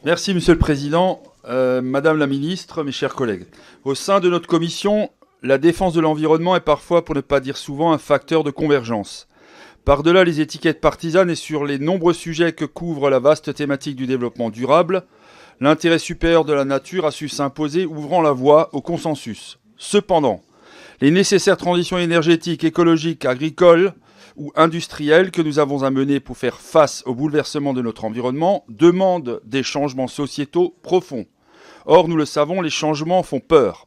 Merci, Monsieur le Président. Madame la Ministre, mes chers collègues. Au sein de notre commission, la défense de l'environnement est parfois, pour ne pas dire souvent, un facteur de convergence. Par-delà les étiquettes partisanes et sur les nombreux sujets que couvre la vaste thématique du développement durable, l'intérêt supérieur de la nature a su s'imposer, ouvrant la voie au consensus. Cependant, les nécessaires transitions énergétiques, écologiques, agricoles ou industrielles que nous avons à mener pour faire face au bouleversement de notre environnement demandent des changements sociétaux profonds. Or, nous le savons, les changements font peur.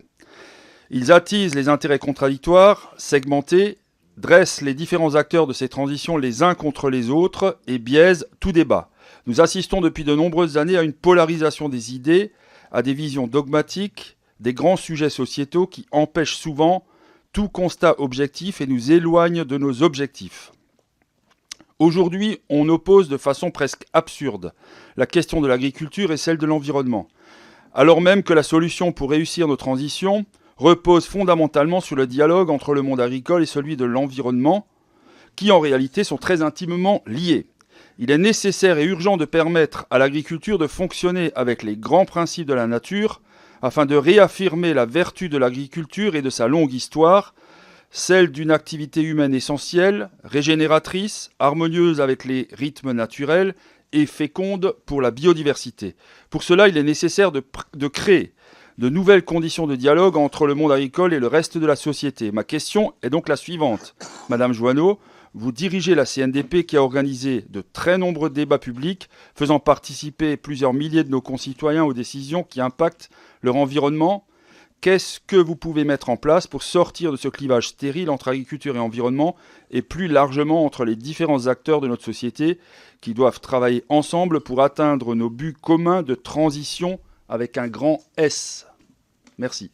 Ils attisent les intérêts contradictoires, segmentés, dressent les différents acteurs de ces transitions les uns contre les autres et biaisent tout débat. Nous assistons depuis de nombreuses années à une polarisation des idées, à des visions dogmatiques, des grands sujets sociétaux qui empêchent souvent tout constat objectif et nous éloignent de nos objectifs. Aujourd'hui, on oppose de façon presque absurde la question de l'agriculture et celle de l'environnement, alors même que la solution pour réussir nos transitions repose fondamentalement sur le dialogue entre le monde agricole et celui de l'environnement, qui en réalité sont très intimement liés. Il est nécessaire et urgent de permettre à l'agriculture de fonctionner avec les grands principes de la nature, afin de réaffirmer la vertu de l'agriculture et de sa longue histoire, celle d'une activité humaine essentielle, régénératrice, harmonieuse avec les rythmes naturels et féconde pour la biodiversité. Pour cela, il est nécessaire de créer de nouvelles conditions de dialogue entre le monde agricole et le reste de la société. Ma question est donc la suivante. Madame Jouanneau, vous dirigez la CNDP qui a organisé de très nombreux débats publics faisant participer plusieurs milliers de nos concitoyens aux décisions qui impactent leur environnement. Qu'est-ce que vous pouvez mettre en place pour sortir de ce clivage stérile entre agriculture et environnement et plus largement entre les différents acteurs de notre société qui doivent travailler ensemble pour atteindre nos buts communs de transition avec un grand S? Merci.